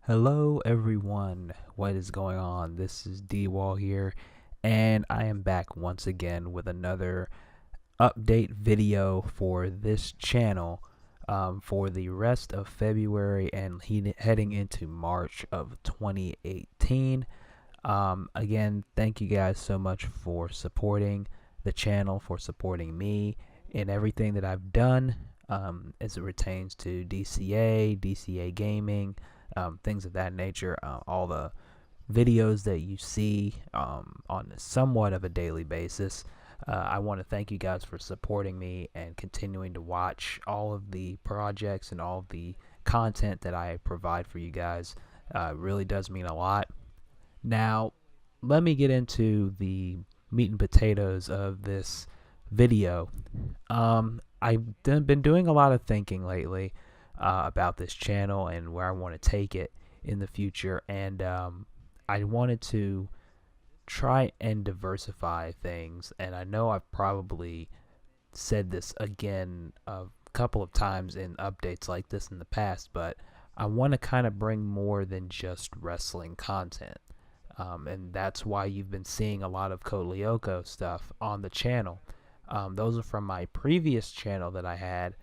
Hello everyone, what is going on? This is D-Wall here, and I am back once again with another update video for this channel for the rest of February and heading into March of 2018. Again, thank you guys so much for supporting the channel, for supporting me in everything that I've done as it pertains to DCA gaming, things of that nature, all the videos that you see on somewhat of a daily basis. I want to thank you guys for supporting me and continuing to watch all of the projects and all of the content that I provide for you guys. It really does mean a lot. Now, let me get into the meat and potatoes of this video. I've been doing a lot of thinking lately about this channel and where I want to take it in the future, and I wanted to try and diversify things. And I know I've probably said this again a couple of times in updates like this in the past, but I want to kind of bring more than just wrestling content. And that's why you've been seeing a lot of Code Lyoko stuff on the channel. Those are from my previous channel that I had,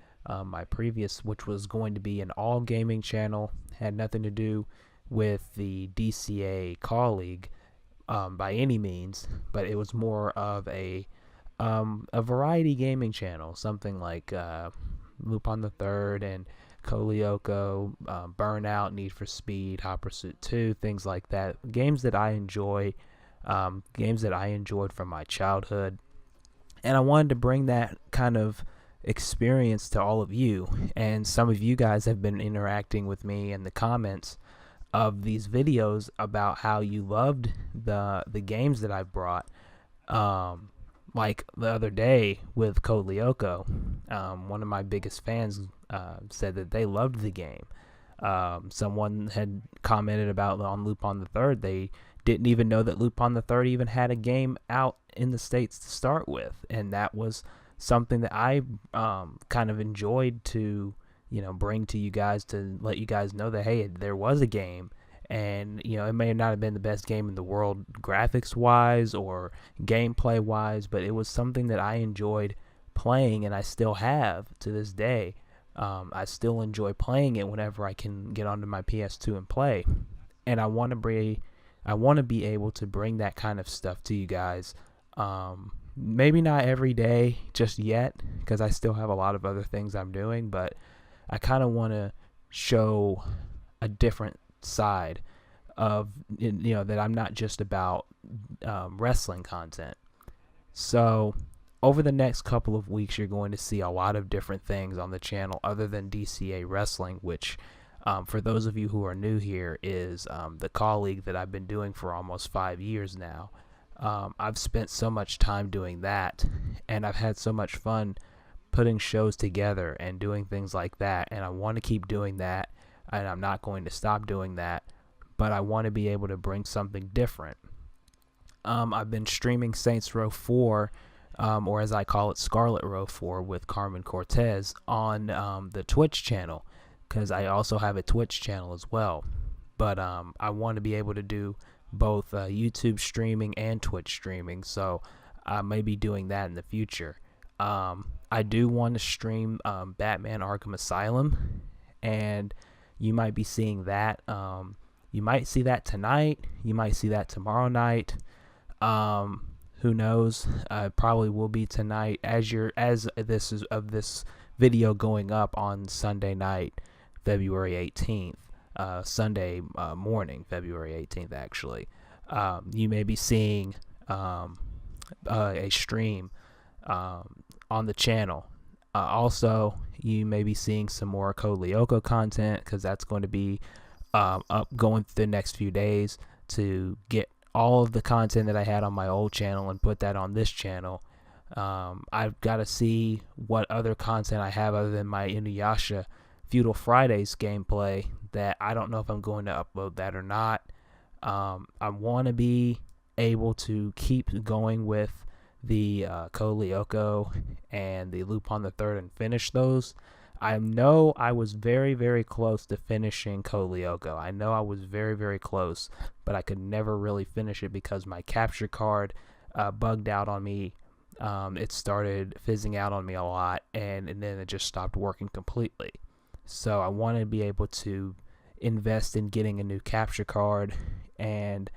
which was going to be an all gaming channel, had nothing to do with the DCA Call League by any means, but it was more of a variety gaming channel, something like Lupin the Third and Lyoko, Burnout, Need for Speed, Hot Pursuit 2, things like that. Games that I enjoy, games that I enjoyed from my childhood. And I wanted to bring that kind of experience to all of you. And some of you guys have been interacting with me in the comments of these videos about how you loved the games that I brought. Like the other day with Code Lyoko, one of my biggest fans said that they loved the game. Someone had commented about on Lupin the Third. They didn't even know that Lupin the Third even had a game out in the States to start with, and that was something that I kind of enjoyed to bring to you guys, to let you guys know that hey, there was a game. And it may not have been the best game in the world graphics wise or gameplay wise, but it was something that I enjoyed playing, and I still have to this day. I still enjoy playing it whenever I can get onto my PS2 and play. And I want to be able to bring that kind of stuff to you guys. Maybe not every day just yet, because I still have a lot of other things I'm doing, but I kind of want to show a different side of that I'm not just about wrestling content. So over the next couple of weeks, you're going to see a lot of different things on the channel other than DCA wrestling, which for those of you who are new here is the Call League that I've been doing for almost 5 years now. I've spent so much time doing that, and I've had so much fun putting shows together and doing things like that, and I want to keep doing that, and I'm not going to stop doing that, but I want to be able to bring something different. I've been streaming Saints Row 4, or as I call it, Scarlet Row 4 with Carmen Cortez on the Twitch channel, because I also have a Twitch channel as well. But I want to be able to do both YouTube streaming and Twitch streaming, so I may be doing that in the future. I do want to stream Batman Arkham Asylum, and you might be seeing that. You might see that tonight. You might see that tomorrow night. Who knows? Probably will be tonight, as this video going up on Sunday night, February 18th. Sunday morning, February 18th, actually. You may be seeing a stream on the channel. Also, you may be seeing some more Code Lyoko content, because that's going to be up going through the next few days to get all of the content that I had on my old channel and put that on this channel. I've got to see what other content I have other than my Inuyasha Feudal Fridays gameplay, that I don't know if I'm going to upload that or not. I want to be able to keep going with the Code Lyoko and the Lupin the Third and finish those. I know I was very, very close to finishing Kolyoko. I know I was very, very close, but I could never really finish it because my capture card bugged out on me. It started fizzing out on me a lot, and then it just stopped working completely. So I wanted to be able to invest in getting a new capture card, and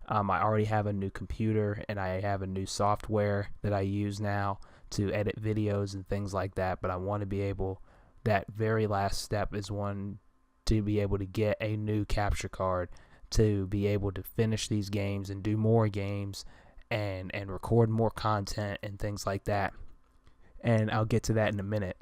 I already have a new computer, and I have a new software that I use now to edit videos and things like that. But I want to be able, that very last step is one, to be able to get a new capture card to be able to finish these games and do more games and record more content and things like that. And I'll get to that in a minute.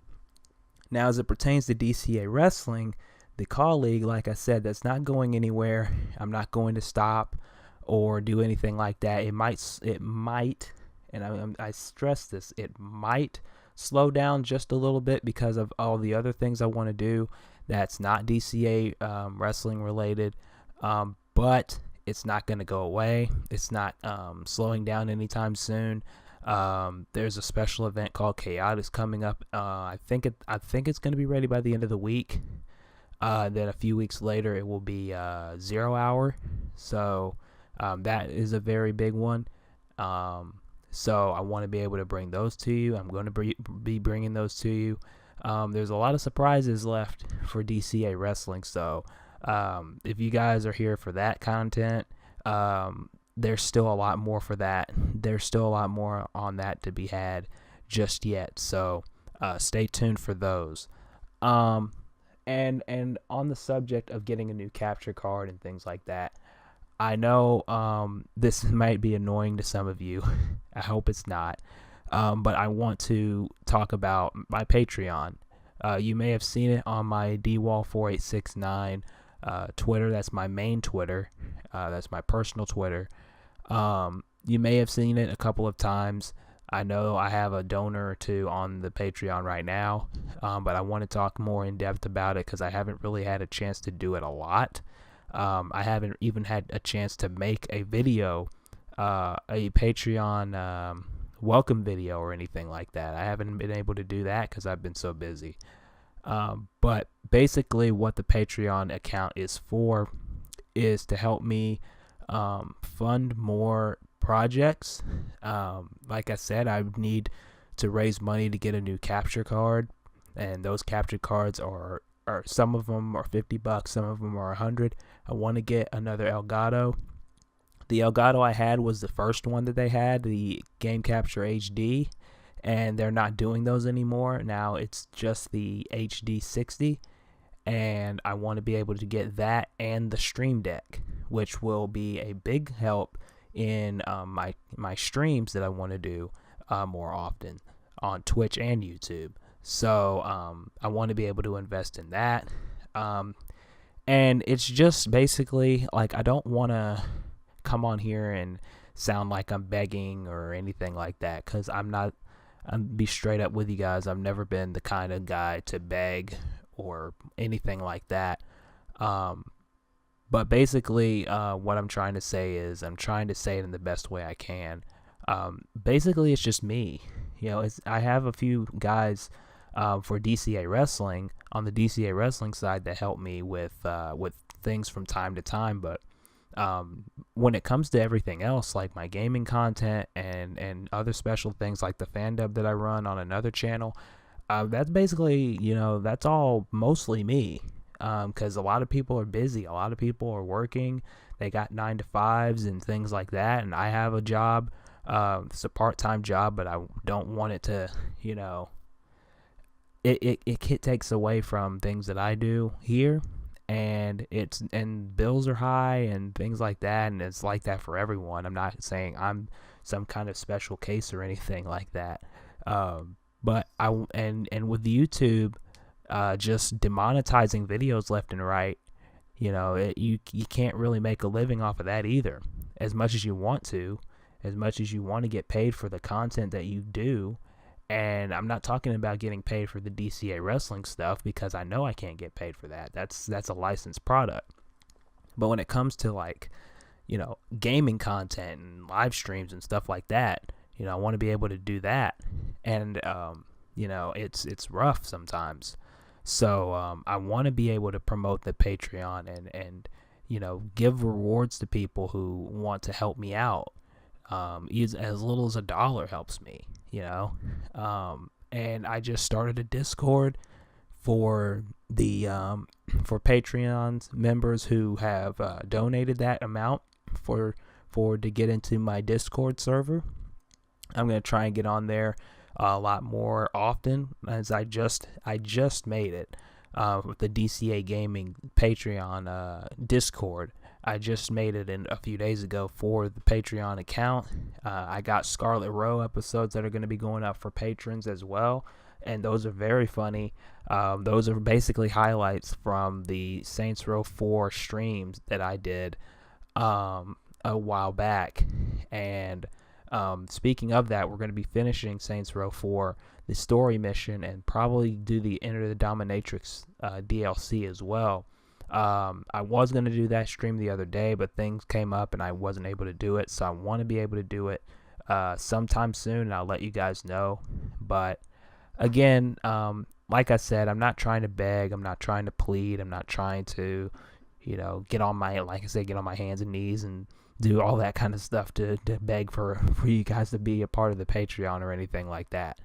Now, as it pertains to DCA Wrestling, the Call League, like I said, that's not going anywhere. I'm not going to stop or do anything like that. It might, and I stress this, it might slow down just a little bit because of all the other things I want to do that's not DCA wrestling related, but it's not going to go away. It's not slowing down anytime soon. There's a special event called Chaotix coming up. I think it's going to be ready by the end of the week. Then a few weeks later it will be 0 Hour. So that is a very big one. So I want to be able to bring those to you. I'm going to be bringing those to you. There's a lot of surprises left for DCA Wrestling. So if you guys are here for that content, there's still a lot more for that. There's still a lot more on that to be had just yet. So stay tuned for those. And on the subject of getting a new capture card and things like that, I know this might be annoying to some of you. I hope it's not. But I want to talk about my Patreon. You may have seen it on my DWall4869 Twitter. That's my main Twitter. That's my personal Twitter. You may have seen it a couple of times. I know I have a donor or two on the Patreon right now, but I want to talk more in depth about it because I haven't really had a chance to do it a lot. I haven't even had a chance to make a video, a Patreon welcome video or anything like that. I haven't been able to do that because I've been so busy. But basically what the Patreon account is for is to help me fund more projects. Like I said, I need to raise money to get a new capture card, and those capture cards are some of them are $50, some of them are $100. I want to get another Elgato. The Elgato I had was the first one that they had, the Game Capture HD, and they're not doing those anymore. Now it's just the HD 60, and I want to be able to get that and the Stream Deck, which will be a big help in my streams that I want to do more often on Twitch and YouTube. So I want to be able to invest in that. And it's just basically like, I don't want to come on here and sound like I'm begging or anything like that, because I'm not. I'll be straight up with you guys. I've never been the kind of guy to beg or anything like that. But basically, what I'm trying to say is, I'm trying to say it in the best way I can. Basically, it's just me. You know, I have a few guys for DCA Wrestling on the DCA Wrestling side that help me with things from time to time. But when it comes to everything else, like my gaming content and other special things like the fan dub that I run on another channel, that's basically, you know, that's all mostly me. Because a lot of people are busy. A lot of people are working. They got 9-to-5s and things like that. And I have a job. It's a part-time job, but I don't want it to, you know, it takes away from things that I do here. And bills are high and things like that. And it's like that for everyone. I'm not saying I'm some kind of special case or anything like that. But with YouTube, just demonetizing videos left and right, you know, you can't really make a living off of that either. As much as you want to get paid for the content that you do. And I'm not talking about getting paid for the DCA wrestling stuff, because I know I can't get paid for that. That's a licensed product. But when it comes to, like, you know, gaming content and live streams and stuff like that, you know, I want to be able to do that. And you know, it's rough sometimes. So I want to be able to promote the Patreon and give rewards to people who want to help me out. As little as $1 helps me, and I just started a Discord for the for Patreon members who have donated that amount for to get into my Discord server. I'm gonna try and get on there a lot more often, as I just made it with the DCA Gaming Patreon Discord. I just made it in a few days ago for the Patreon account. I got Scarlet Row episodes that are going to be going up for patrons as well, and those are very funny. Those are basically highlights from the Saints Row 4 streams that I did a while back. And speaking of that, we're going to be finishing Saints Row 4, the story mission, and probably do the Enter the Dominatrix DLC as well. I was going to do that stream the other day, but things came up and I wasn't able to do it, so I want to be able to do it sometime soon, and I'll let you guys know. But again, like I said, I'm not trying to beg, I'm not trying to plead, I'm not trying to get on my hands and knees and do all that kind of stuff to beg for you guys to be a part of the Patreon or anything like that.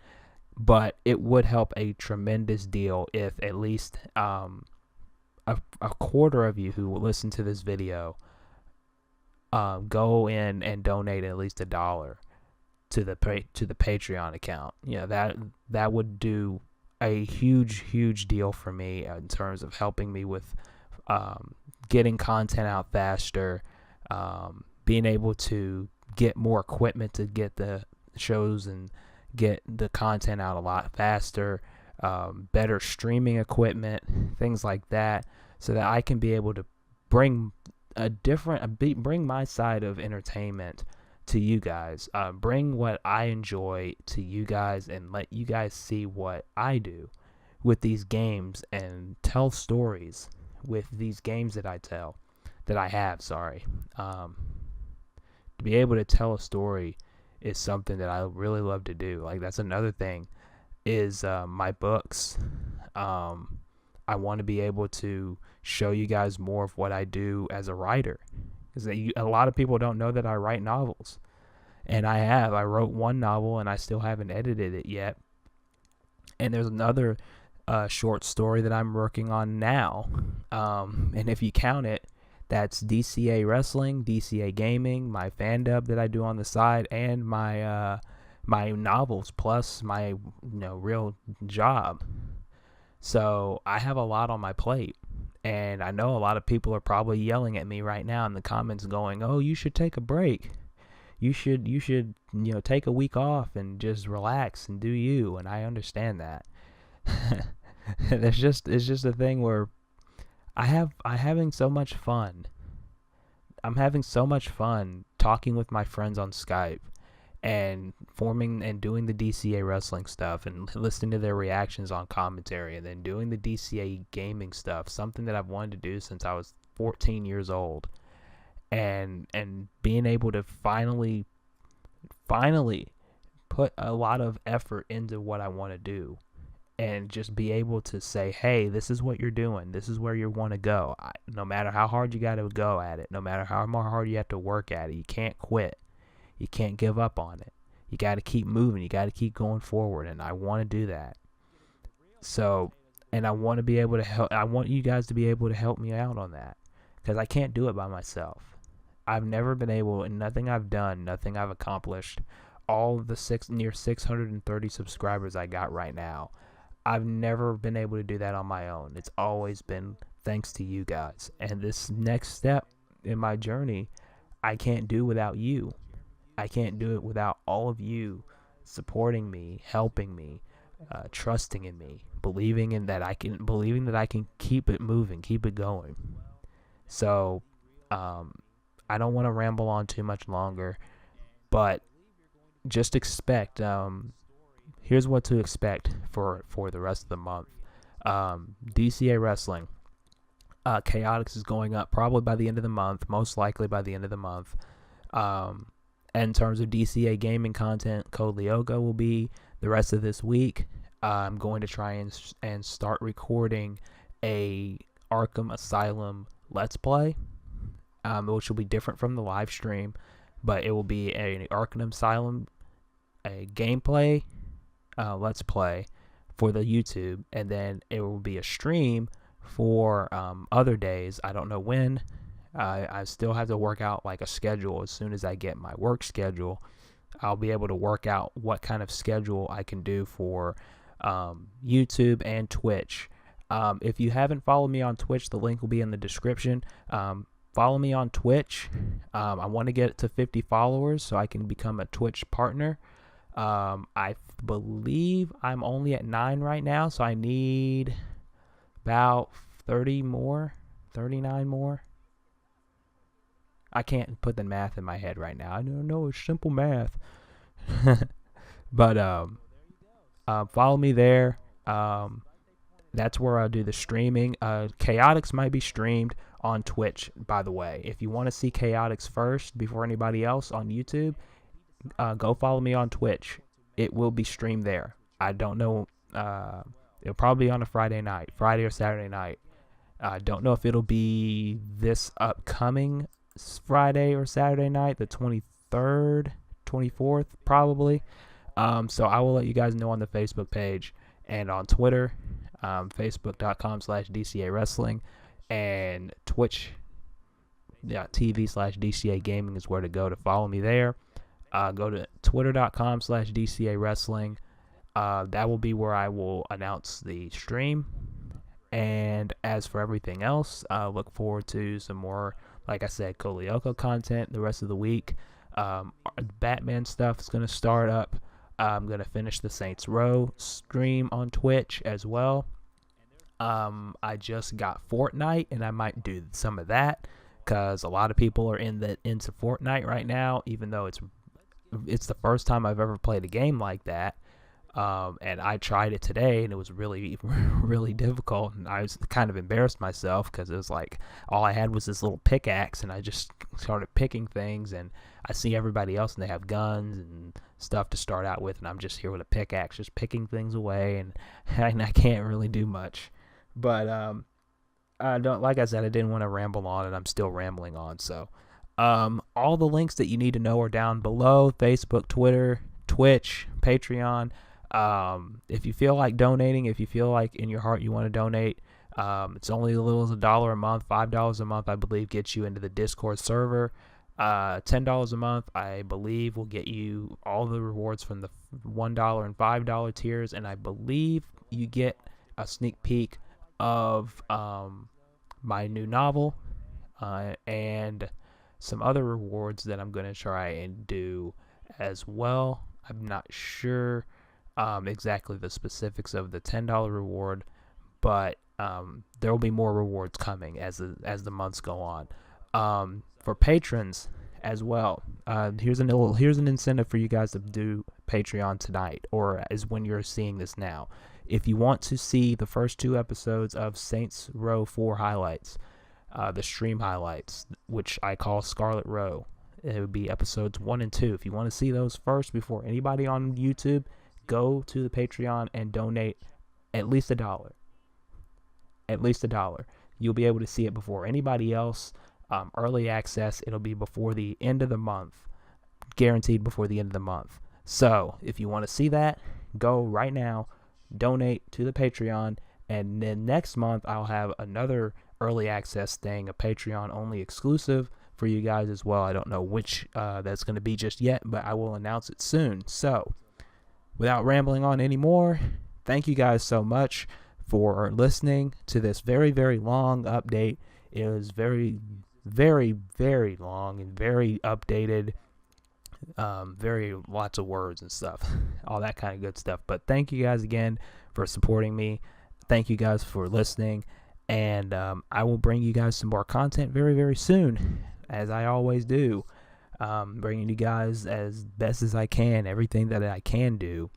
But it would help a tremendous deal if at least a quarter of you who listen to this video go in and donate at least $1 to the Patreon account. That would do a huge deal for me in terms of helping me with getting content out faster, being able to get more equipment to get the shows and get the content out a lot faster, better streaming equipment, things like that, so that I can be able to bring bring my side of entertainment to you guys, bring what I enjoy to you guys, and let you guys see what I do with these games and tell stories with these games that I have. To be able to tell a story is something that I really love to do. Like, that's another thing is my books. I want to be able to show you guys more of what I do as a writer, because a lot of people don't know that I write novels, and I wrote one novel and I still haven't edited it yet, and there's another short story that I'm working on now, and if you count it, that's DCA Wrestling, DCA Gaming, my fan dub that I do on the side, and my novels, plus my real job. So I have a lot on my plate, and I know a lot of people are probably yelling at me right now in the comments going, "Oh, you should take a break. You should take a week off and just relax and do you." And I understand that. It's just a thing where I'm having so much fun. I'm having so much fun talking with my friends on Skype and forming and doing the DCA wrestling stuff and listening to their reactions on commentary, and then doing the DCA gaming stuff, something that I've wanted to do since I was 14 years old, and being able to finally put a lot of effort into what I want to do, and just be able to say, hey, this is what you're doing, this is where you want to go. No matter how hard you got to go at it, no matter how hard you have to work at it, you can't quit. You can't give up on it. You got to keep moving. You got to keep going forward, and I want to do that. So, and I want to be able to help. I want you guys to be able to help me out on that, because I can't do it by myself. I've never been able, and nothing I've done, nothing I've accomplished, all of the near 630 subscribers I got right now, I've never been able to do that on my own. It's always been thanks to you guys. And this next step in my journey, I can't do without you. I can't do it without all of you supporting me, helping me, trusting in me, believing that I can keep it moving, keep it going. So, I don't want to ramble on too much longer, but just expect, here's what to expect for the rest of the month. DCA Wrestling, Chaotix is going up probably by the end of the month, most likely by the end of the month. In terms of DCA gaming content, Code Lyoko will be the rest of this week. I'm going to try and start recording a Arkham Asylum Let's Play, which will be different from the live stream, but it will be an Arkham Asylum a gameplay Let's Play for the YouTube, and then it will be a stream for other days. I don't know when. I still have to work out like a schedule. As soon as I get my work schedule, I'll be able to work out what kind of schedule I can do for YouTube and Twitch. If you haven't followed me on Twitch, the link will be in the description. Follow me on Twitch. I want to get to 50 followers so I can become a Twitch partner. I believe I'm only at 9 right now, so I need about 30 more, 39 more. I can't put the math in my head right now. I don't know, it's simple math. But follow me there. That's where I'll do the streaming. Chaotix might be streamed on Twitch, by the way. If you want to see Chaotix first before anybody else on YouTube, go follow me on Twitch. It will be streamed there. I don't know. It'll probably be on a Friday or Saturday night. I don't know if it'll be this upcoming Friday or Saturday night, the 23rd, 24th, probably. So I will let you guys know on the Facebook page and on Twitter, facebook.com/DCA Wrestling, and Twitch, TV/DCA Gaming is where to go to follow me there. Go to twitter.com/DCA Wrestling. That will be where I will announce the stream. And as for everything else, look forward to some more, like I said, Kolioko content the rest of the week. Batman stuff is going to start up. I'm going to finish the Saints Row stream on Twitch as well. I just got Fortnite, and I might do some of that because a lot of people are into Fortnite right now, even though it's the first time I've ever played a game like that. And I tried it today, and it was really, really difficult, and I was kind of embarrassed myself because it was like all I had was this little pickaxe, and I just started picking things, and I see everybody else, and they have guns and stuff to start out with, and I'm just here with a pickaxe, just picking things away, and I can't really do much. But I don't, like I said, I didn't want to ramble on, and I'm still rambling on. So all the links that you need to know are down below: Facebook, Twitter, Twitch, Patreon. If you feel like donating, if you feel like in your heart you want to donate, it's only as little as $1 a month. $5 a month, I believe, gets you into the Discord server. $10 a month, I believe, will get you all the rewards from the $1 and $5 tiers, and I believe you get a sneak peek of my new novel and some other rewards that I'm going to try and do as well. I'm not sure exactly the specifics of the $10 reward, but there will be more rewards coming as the months go on. For patrons as well, here's an incentive for you guys to do Patreon tonight, or is when you're seeing this now. If you want to see the first 2 episodes of Saints Row 4 highlights, the stream highlights, which I call Scarlet Row, it would be episodes 1 and 2. If you want to see those first before anybody on YouTube, go to the Patreon and donate at least $1. At least $1. You'll be able to see it before anybody else. Early access, it'll be before the end of the month. Guaranteed before the end of the month. So, if you want to see that, go right now, donate to the Patreon, and then next month I'll have another early access thing, a Patreon only exclusive for you guys as well. I don't know which that's going to be just yet, but I will announce it soon. So, without rambling on anymore, thank you guys so much for listening to this very, very long update. It was very, very, very long and very updated, very lots of words and stuff, all that kind of good stuff. But thank you guys again for supporting me. Thank you guys for listening, and I will bring you guys some more content very, very soon, as I always do. Bringing you guys as best as I can, everything that I can do.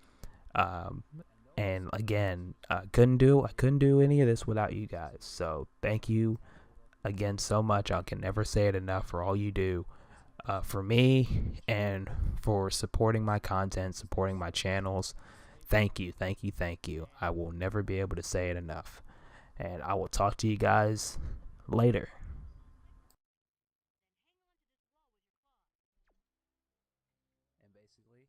And again, I couldn't do any of this without you guys. So thank you again so much. I can never say it enough for all you do for me and for supporting my content, supporting my channels. Thank you, thank you, thank you. I will never be able to say it enough. And I will talk to you guys later. And basically,